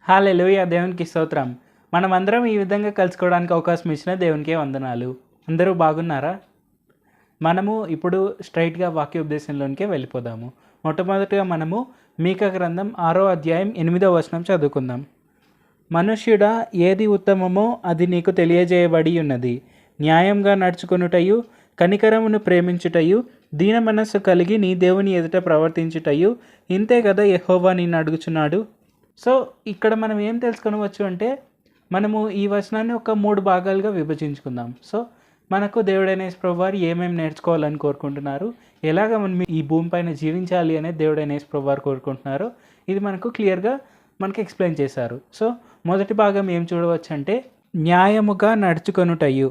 హల్లెలూయా! దేవునికి స్తోత్రం. మనమందరం ఈ విధంగా కలుసుకోవడానికి అవకాశం ఇచ్చిన దేవునికే వందనాలు. అందరూ బాగున్నారా? మనము ఇప్పుడు స్ట్రెయిట్‌గా వాక్యోపదేశంలోనికే వెళ్ళిపోదాము. మొట్టమొదటిగా మనము మీకా గ్రంథం 6వ అధ్యాయం 8వ వచనం చదువుకుందాం. మనుష్యుడా, ఏది ఉత్తమమో అది నీకు తెలియజేయబడి ఉన్నది. న్యాయంగా నడుచుకొనుటయు, కనికరమును ప్రేమించుటయు, దీన మనస్సు కలిగి నీ దేవుని ఎదుట ప్రవర్తించుటయు, ఇంతే కదా యెహోవా నిన్ను అడుగుచున్నాడు. సో ఇక్కడ మనం ఏం తెలుసుకొనవచ్చు అంటే, మనము ఈ వచనాన్ని ఒక 3 భాగాలుగా విభజించుకుందాం. సో మనకు దేవుడైన యేసు ప్రభువారు ఏమేమి నేర్చుకోవాలని కోరుకుంటున్నారు, ఎలాగ మనం ఈ భూమిపైన జీవించాలి అనేది దేవుడైన యేసు ప్రభువారు కోరుకుంటున్నారో ఇది మనకు క్లియర్గా మనకి ఎక్స్ప్లెయిన్ చేశారు. సో మొదటి భాగం ఏం చూడవచ్చు అంటే, న్యాయముగా నడుచుకొనుటయు.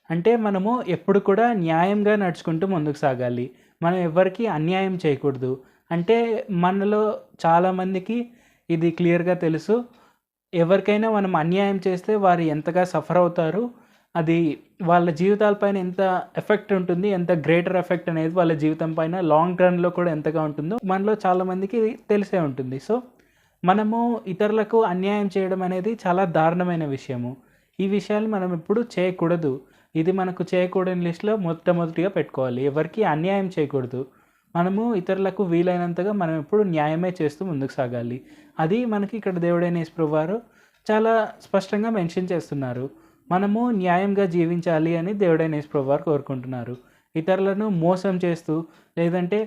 అంటే మనము ఎప్పుడు కూడా న్యాయంగా నడుచుకుంటూ ముందుకు సాగాలి. మనం ఎవ్వరికీ అన్యాయం చేయకూడదు. అంటే మనలో చాలామందికి ఇది క్లియర్గా తెలుసు. ఎవరికైనా మనం అన్యాయం చేస్తే వారు ఎంతగా సఫర్ అవుతారు, అది వాళ్ళ జీవితాలపైన ఎంత ఎఫెక్ట్ ఉంటుంది, ఎంత గ్రేటర్ ఎఫెక్ట్ అనేది వాళ్ళ జీవితం పైన లాంగ్ రన్లో కూడా ఎంతగా ఉంటుందో మనలో చాలామందికి తెలిసే ఉంటుంది. సో మనము ఇతరులకు అన్యాయం చేయడం అనేది చాలా దారుణమైన విషయము. ఈ విషయాలు మనం ఎప్పుడు చేయకూడదు. ఇది మనకు చేయకూడని లిస్టులో మొట్టమొదటిగా పెట్టుకోవాలి. ఎవరికి అన్యాయం చేయకూడదు. మనము ఇతరులకు వీలైనంతగా మనం ఎప్పుడు న్యాయమే చేస్తూ ముందుకు సాగాలి. అది మనకి ఇక్కడ దేవుడైన యేసు ప్రభువారు చాలా స్పష్టంగా మెన్షన్ చేస్తున్నారు. మనము న్యాయంగా జీవించాలి అని దేవుడైన యేసు ప్రభువారు కోరుకుంటున్నారు. ఇతరులను మోసం చేస్తూ, లేదంటే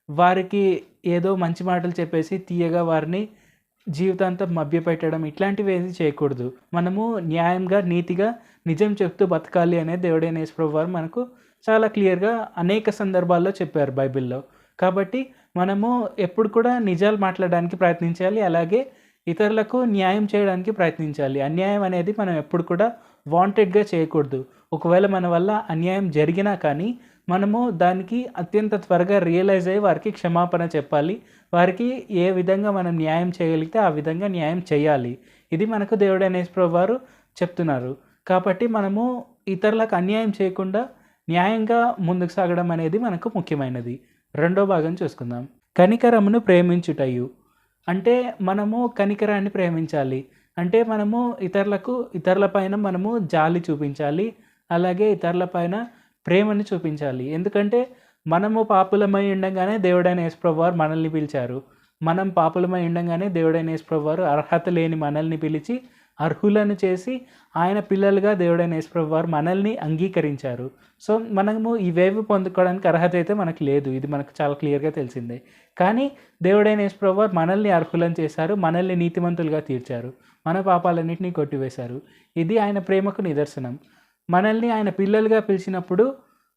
వారికి ఏదో మంచి మాటలు చెప్పేసి తీయగా వారిని జీవితాంతం మభ్యపెట్టడం, ఇట్లాంటివి ఏది చేయకూడదు. మనము న్యాయంగా, నీతిగా, నిజం చెప్తూ బతకాలి అనేది దేవుడైన యేసు ప్రభువారు మనకు చాలా క్లియర్గా అనేక సందర్భాల్లో చెప్పారు బైబిల్లో. కాబట్టి మనము ఎప్పుడు కూడా నిజాలు మాట్లాడడానికి ప్రయత్నించాలి. అలాగే ఇతరులకు న్యాయం చేయడానికి ప్రయత్నించాలి. అన్యాయం అనేది మనం ఎప్పుడు కూడా వాంటెడ్గా చేయకూడదు. ఒకవేళ మన వల్ల అన్యాయం జరిగినా కానీ మనము దానికి అత్యంత త్వరగా రియలైజ్ అయ్యి వారికి క్షమాపణ చెప్పాలి. వారికి ఏ విధంగా మనం న్యాయం చేయగలిగితే ఆ విధంగా న్యాయం చేయాలి. ఇది మనకు దేవుడైన యేసు ప్రభువారు చెప్తున్నారు. కాబట్టి మనము ఇతరులకు అన్యాయం చేయకుండా న్యాయంగా ముందుకు సాగడం అనేది మనకు ముఖ్యమైనది. రెండో భాగం చూసుకుందాం. కనికరమును ప్రేమించుటయు. అంటే మనము కనికరాన్ని ప్రేమించాలి. అంటే మనము ఇతరుల పైన మనము జాలి చూపించాలి. అలాగే ఇతరుల పైన ప్రేమను చూపించాలి. ఎందుకంటే మనము పాపులమై ఉండంగానే దేవుడైన యేసు ప్రభువారు మనల్ని పిలిచారు. మనం పాపులమై ఉండంగానే దేవుడైన యేసు ప్రభువారు అర్హత లేని మనల్ని పిలిచి అర్హులను చేసి ఆయన పిల్లలుగా దేవుడైన యేసు ప్రభువారు మనల్ని అంగీకరించారు. సో మనము ఇవేవి పొందుకోవడానికి అర్హత అయితే మనకు లేదు. ఇది మనకు చాలా క్లియర్గా తెలిసిందే. కానీ దేవుడైన యేసు ప్రభువారు మనల్ని అర్హులను చేశారు. మనల్ని నీతిమంతులుగా తీర్చారు. మన పాపాలన్నింటినీ కొట్టివేశారు. ఇది ఆయన ప్రేమకు నిదర్శనం. మనల్ని ఆయన పిల్లలుగా పిలిచినప్పుడు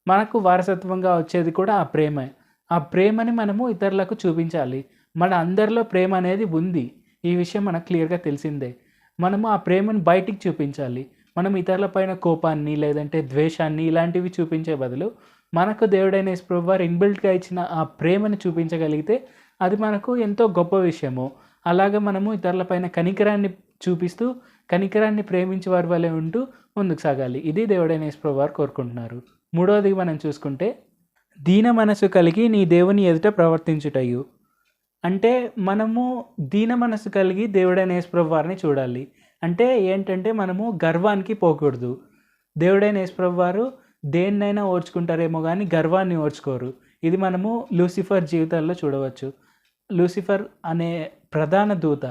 మనకు వారసత్వంగా వచ్చేది కూడా ఆ ప్రేమే. ఆ ప్రేమని మనము ఇతరులకు చూపించాలి. మన అందరిలో ప్రేమ అనేది ఉంది. ఈ విషయం మనకు క్లియర్గా తెలిసిందే. మనము ఆ ప్రేమను బయటికి చూపించాలి. మనం ఇతరుల పైన కోపాన్ని, లేదంటే ద్వేషాన్ని ఇలాంటివి చూపించే బదులు మనకు దేవుడైన యేసు ప్రభువారు ఇన్‌బిల్ట్‌గా ఇచ్చిన ఆ ప్రేమను చూపించగలిగితే అది మనకు ఎంతో గొప్ప విషయము. అలాగే మనము ఇతరుల పైన కనికరాన్ని చూపిస్తూ, కనికరాన్ని ప్రేమించే వారి వలె ఉంటూ ముందుకు సాగాలి. ఇది దేవుడైన యేసు ప్రభువారు కోరుకుంటున్నారు. మూడవది మనం చూసుకుంటే, దీన మనసు కలిగి నీ దేవుని ఎదుట ప్రవర్తించుటయు. అంటే మనము దీన మనసు కలిగి దేవుడైన యేసు ప్రభువారిని చూడాలి. అంటే ఏంటంటే మనము గర్వానికి పోకూడదు. దేవుడైన యేసు ప్రభువారు దేన్నైనా ఓర్చుకుంటారేమో కానీ గర్వాన్ని ఓర్చుకోరు. ఇది మనము లూసిఫర్ జీవితాల్లో చూడవచ్చు. లూసిఫర్ అనే ప్రధాన దూత,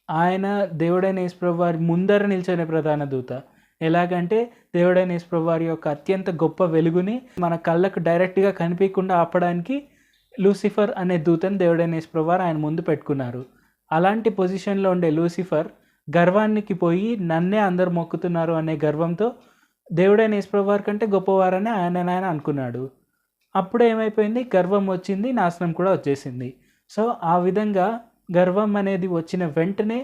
ఆయన దేవుడైన యేసు ప్రభువారి ముందర నిల్చునే ప్రధాన దూత. ఎలాగంటే దేవుడైన యేసు ప్రభువారి యొక్క అత్యంత గొప్ప వెలుగుని మన కళ్ళకు డైరెక్ట్గా కనిపించకుండా ఆపడానికి లూసిఫర్ అనే దూతను దేవుడైన యేసు ప్రభువారు ఆయన ముందు పెట్టుకున్నారు. అలాంటి పొజిషన్లో ఉండే లూసిఫర్ గర్వానికి పోయి నన్నే అందరు మొక్కుతున్నారు అనే గర్వంతో దేవుడైన యేసు ప్రభువారి కంటే గొప్పవారని ఆయన అనుకున్నాడు. అప్పుడు ఏమైపోయింది, గర్వం వచ్చింది, నాశనం కూడా వచ్చేసింది. సో ఆ విధంగా గర్వం అనేది వచ్చిన వెంటనే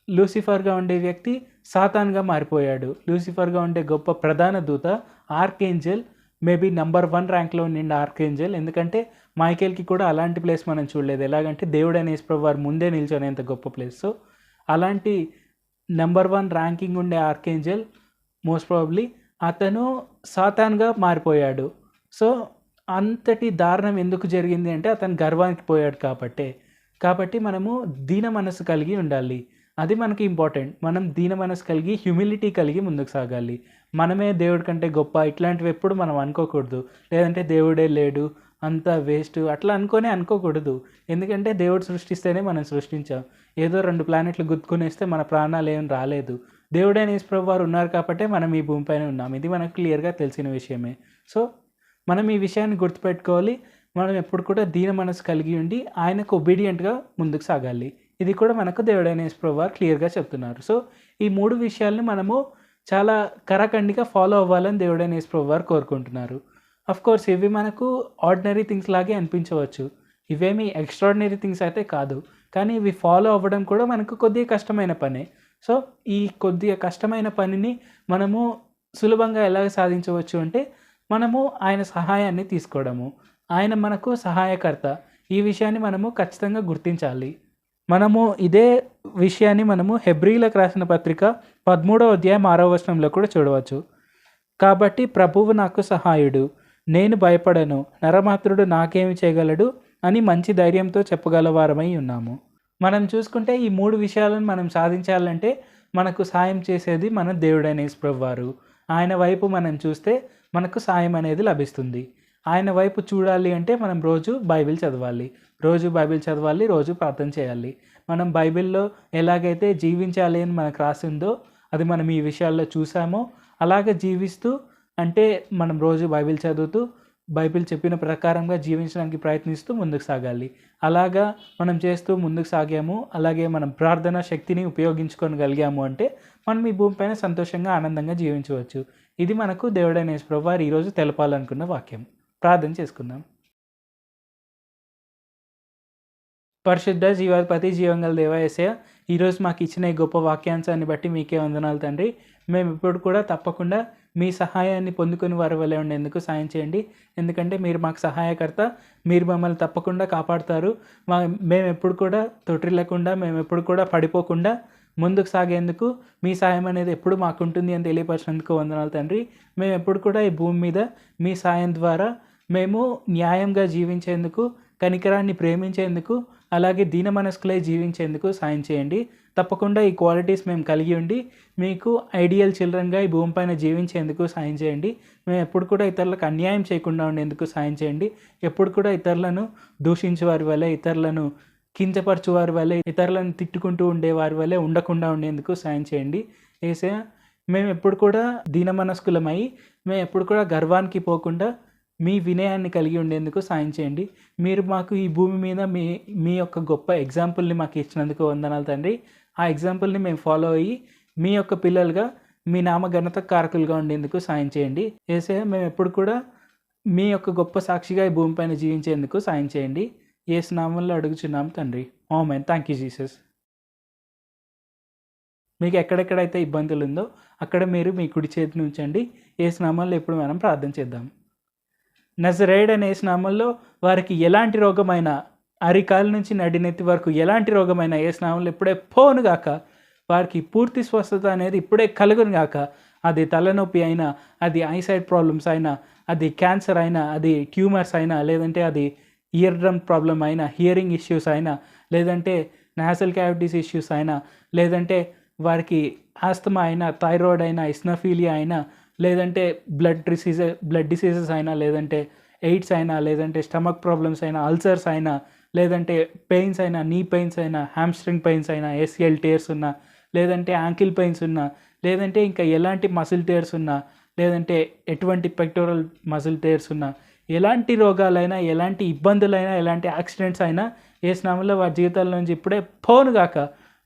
లూసిఫర్గా ఉండే వ్యక్తి సాతాన్గా మారిపోయాడు. లూసిఫర్గా ఉండే గొప్ప ప్రధాన దూత ఆర్కేంజెల్, మేబీ నంబర్ 1 ర్యాంక్లో ఉండింది ఆర్కేంజెల్. ఎందుకంటే మైకేల్కి కూడా అలాంటి ప్లేస్ మనం చూడలేదు. ఎలాగంటే దేవుడైన యేసు ప్రభువారు ముందే నిల్చొనేంత గొప్ప ప్లేస్. సో అలాంటి నంబర్ 1 ర్యాంకింగ్ ఉండే ఆర్కేంజెల్ మోస్ట్ ప్రాబబ్లీ అతను సాతాన్గా మారిపోయాడు. సో అంతటి దారుణం ఎందుకు జరిగింది అంటే అతను గర్వానికి పోయాడు కాబట్టి మనము దీన మనసు కలిగి ఉండాలి. అది మనకి ఇంపార్టెంట్. మనం దీన మనసు కలిగి, హ్యూమిలిటీ కలిగి ముందుకు సాగాలి. మనమే దేవుడి కంటే గొప్ప ఇట్లాంటివి ఎప్పుడు మనం అనుకోకూడదు. లేదంటే దేవుడే లేడు, అంతా వేస్ట్ అట్లా అనుకోకూడదు. ఎందుకంటే దేవుడు సృష్టిస్తేనే మనం సృష్టించాం. ఏదో 2 ప్లానెట్లు గుద్దుకునేస్తే మన ప్రాణాలు ఏం రాలేదు. దేవుడైన యేసుప్రభు వారు ఉన్నారు కాబట్టే మనం ఈ భూమిపైన ఉన్నాం. ఇది మనకు క్లియర్‌గా తెలిసిన విషయమే. సో, మనం ఈ విషయాన్ని గుర్తుపెట్టుకోవాలి. మనం ఎప్పుడు కూడా దీన మనసు కలిగి ఉండి ఆయనకు ఒబీడియంట్‌గా ముందుకు సాగాలి. ఇది కూడా మనకు దేవుడైన యేసుప్రభు వారు క్లియర్‌గా చెప్తున్నారు. సో, ఈ 3 విషయాల్ని మనము చాలా కరాఖండిగా ఫాలో అవ్వాలని దేవుడైన యేసుప్రభు వారు కోరుకుంటున్నారు. ఆఫ్‌కోర్స్ ఇవి మనకు ఆర్డినరీ థింగ్స్ లాగే అనిపించవచ్చు. ఇవేమి ఎక్స్ట్రార్డినరీ థింగ్స్ అయితే కాదు. కానీ ఇవి ఫాలో అవ్వడం కూడా మనకు కొద్దిగా కష్టమైన పనే. సో, ఈ కొద్దిగా కష్టమైన పనిని మనము సులభంగా ఎలాగ సాధించవచ్చు అంటే, మనము ఆయన సహాయాన్ని తీసుకోవడము. ఆయన మనకు సహాయకర్త. ఈ విషయాన్ని మనము ఖచ్చితంగా గుర్తించాలి. మనము ఇదే విషయాన్ని మనము హెబ్రీయులకు రాసిన పత్రిక 13వ అధ్యాయం 6వ వచనంలో కూడా చూడవచ్చు. కాబట్టి ప్రభువు నాకు సహాయుడు, నేను భయపడను, నరమాత్రుడు నాకేమి చేయగలడు అని మంచి ధైర్యంతో చెప్పగలవారమై ఉన్నాము. మనం చూసుకుంటే ఈ 3 విషయాలను మనం సాధించాలంటే మనకు సాయం చేసేది మన దేవుడైన యేసుప్రభు వారు. ఆయన వైపు మనం చూస్తే మనకు సాయం అనేది లభిస్తుంది. ఆయన వైపు చూడాలి అంటే మనం రోజు బైబిల్ చదవాలి. రోజు ప్రార్థన చేయాలి. మనం బైబిల్‌లో ఎలాగైతే జీవించాలి అని మనకు రాసిందో అది మనం ఈ విషయాల్లో చూసామో అలాగే జీవిస్తూ, అంటే మనం రోజు బైబిల్ చదువుతూ బైబిల్ చెప్పిన ప్రకారంగా జీవించడానికి ప్రయత్నిస్తూ ముందుకు సాగాలి. అలాగా మనం చేస్తూ ముందుకు సాగాము, అలాగే మనం ప్రార్థనా శక్తిని ఉపయోగించుకోగలిగాము అంటే మనం ఈ భూమిపైన సంతోషంగా, ఆనందంగా జీవించవచ్చు. ఇది మనకు దేవుడైన యేసుప్రభు వారు ఈరోజు తెలపాలనుకున్న వాక్యం. ప్రార్థన చేసుకుందాం. పరిశుద్ధ జీవాధిపతి జీవంగల దేవా యేసయ్య, ఈరోజు మాకు ఇచ్చిన ఈ గొప్ప వాక్యాంశాన్ని బట్టి మీకే వందనాలు తండ్రి. మేము ఇప్పుడు కూడా తప్పకుండా మీ సహాయాన్ని పొందుకొని వారి వలె ఉండేందుకు సాయం చేయండి. ఎందుకంటే మీరు మాకు సహాయకర్త, మీరు మమ్మల్ని తప్పకుండా కాపాడుతారు. మేము ఎప్పుడు కూడా తొట్టిల్లకుండా, మేము ఎప్పుడు కూడా పడిపోకుండా ముందుకు సాగేందుకు మీ సాయం అనేది ఎప్పుడు మాకుంటుంది అని తెలియపరిచినందుకు వందనాలు తండ్రి. మేము ఎప్పుడు కూడా ఈ భూమి మీద మీ సాయం ద్వారా మేము న్యాయంగా జీవించేందుకు, కనికరాన్ని ప్రేమించేందుకు, అలాగే దీన మనస్కులై జీవించేందుకు సాయం చేయండి. తప్పకుండా ఈ క్వాలిటీస్ మేము కలిగి ఉండి మీకు ఐడియల్ చిల్డ్రన్గా ఈ భూమిపైన జీవించేందుకు సాయం చేయండి. మేము ఎప్పుడు కూడా ఇతరులకు అన్యాయం చేయకుండా ఉండేందుకు సాయం చేయండి. ఎప్పుడు కూడా ఇతరులను దూషించే వారి వల్లే, ఇతరులను కించపరచు వారి వల్లే, ఇతరులను తిట్టుకుంటూ ఉండే వారి వల్లే ఉండకుండా ఉండేందుకు సాయం చేయండి. యేసయ్య, మేము ఎప్పుడు కూడా దీన మనస్కులమై, మేము ఎప్పుడు కూడా గర్వానికి పోకుండా మీ వినయాన్ని కలిగి ఉండేందుకు సాయం చేయండి. మీరు మాకు ఈ భూమి మీద మీ యొక్క గొప్ప ఎగ్జాంపుల్ని మాకు ఇచ్చినందుకు వందనాలు తండ్రి. ఆ ఎగ్జాంపుల్ని మేము ఫాలో అయ్యి మీ యొక్క పిల్లలుగా, మీ నామ ఘనత కారకులుగా ఉండేందుకు సాయం చేయండి. యేసయ్య, మేము ఎప్పుడు కూడా మీ యొక్క గొప్ప సాక్షిగా ఈ భూమిపైన జీవించేందుకు సాయం చేయండి. యేసు నామములో అడుగుచున్నాం తండ్రి. ఆమేన్. Thank you Jesus. మీకు ఎక్కడెక్కడైతే ఇబ్బందులు ఉందో అక్కడ మీరు మీ కుడి చేతిని ఉంచండి. యేసు నామములో ఇప్పుడు మనం ప్రార్థన చేద్దాం. నజరేయుడైన యేసు నామములో వారికి ఎలాంటి రోగమైనా, అరికాల నుంచి నడినెత్తి వరకు ఎలాంటి రోగమైనా యేసు నామములో ఇప్పుడే పోనుగాక. వారికి పూర్తి స్వస్థత అనేది ఇప్పుడే కలుగునుగాక. అది తలనొప్పి అయినా, అది ఐసైట్ ప్రాబ్లమ్స్ అయినా, అది క్యాన్సర్ అయినా, అది ట్యూమర్స్ అయినా, లేదంటే అది ఇయర్ డ్రమ్ ప్రాబ్లం అయినా, హియరింగ్ ఇష్యూస్ అయినా, లేదంటే నాసల్ క్యావిటీస్ ఇష్యూస్ అయినా, లేదంటే వారికి ఆస్తమా అయినా, థైరాయిడ్ అయినా, ఇస్నోఫీలియా అయినా, లేదంటే బ్లడ్ డిసీజెస్ అయినా, లేదంటే ఎయిడ్స్ అయినా, లేదంటే స్టమక్ ప్రాబ్లమ్స్ అయినా, అల్సర్స్ అయినా, లేదంటే పెయిన్స్ అయినా, నీ పెయిన్స్ అయినా, హ్యామ్స్ట్రింగ్ పెయిన్స్ అయినా, ఏసిఎల్ టేర్స్ ఉన్నా, లేదంటే యాంకిల్ పెయిన్స్ ఉన్నా, లేదంటే ఇంకా ఎలాంటి మసిల్ టేర్స్ ఉన్నా, లేదంటే ఎటువంటి పెక్టోరల్ మసిల్ టేర్స్ ఉన్నా, ఎలాంటి రోగాలైనా, ఎలాంటి ఇబ్బందులైనా, ఎలాంటి యాక్సిడెంట్స్ అయినా యేసు నామములో వారి జీవితాల నుంచి ఇప్పుడే పోనుగాక.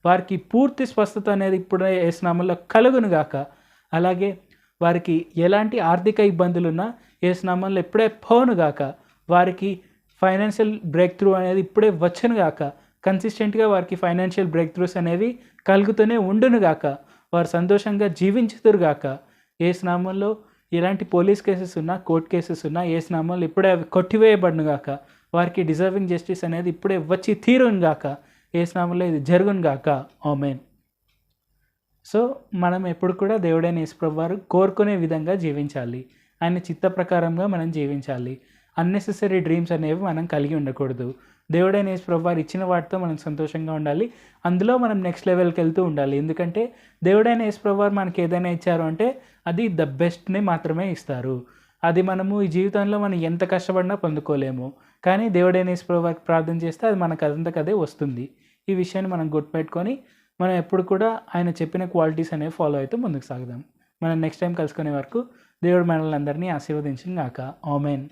వారికి పూర్తి స్వస్థత అనేది ఇప్పుడే యేసు నామములో కలుగునుగాక. అలాగే వారికి ఎలాంటి ఆర్థిక ఇబ్బందులున్నా యేసు నామములో ఇప్పుడే పోనుగాక. వారికి ఫైనాన్షియల్ బ్రేక్ త్రూ అనేది ఇప్పుడే వచ్చునుగాక. కన్సిస్టెంట్గా వారికి ఫైనాన్షియల్ బ్రేక్ త్రూస్ అనేవి కలుగుతూనే ఉండునుగాక. వారు సంతోషంగా జీవించుదురుగాక. యేసు నామములో ఎలాంటి పోలీస్ కేసెస్ ఉన్నా, కోర్టు కేసెస్ ఉన్నా యేసు నామములో ఇప్పుడే అవి కొట్టివేయబడునుగాక. వారికి డిజర్వింగ్ జస్టిస్ అనేది ఇప్పుడే వచ్చి తీరునుగాక. యేసు నామములో ఇది జరుగునుగాక. ఆమేన్. సో మనం ఎప్పుడు కూడా దేవుడైన యేసుప్రభు వారు కోరుకునే విధంగా జీవించాలి. ఆయన చిత్త ప్రకారంగా మనం జీవించాలి. అన్నెసెసరీ డ్రీమ్స్ అనేవి మనం కలిగి ఉండకూడదు. దేవుడైన యేసు ప్రభువారు ఇచ్చిన వాటితో మనం సంతోషంగా ఉండాలి. అందులో మనం నెక్స్ట్ లెవెల్కి వెళ్తూ ఉండాలి. ఎందుకంటే దేవుడైన యేసు ప్రభువారు మనకి ఏదైనా ఇచ్చారు అంటే అది ద బెస్ట్ని మాత్రమే ఇస్తారు. అది మనము ఈ జీవితంలో మనం ఎంత కష్టపడినా పొందుకోలేము. కానీ దేవుడైన యేసు ప్రభువారికి ప్రార్థన చేస్తే అది మనకు అదంతకదే వస్తుంది. ఈ విషయాన్ని మనం గుర్తుపెట్టుకొని మనం ఎప్పుడు కూడా ఆయన చెప్పిన క్వాలిటీస్ అనేవి ఫాలో అవుతూ ముందుకు సాగుదాం. మనం నెక్స్ట్ టైం కలుసుకునే వరకు దేవుడు మనల్ని అందరినీ ఆశీర్వదించును గాక. ఆమేన్.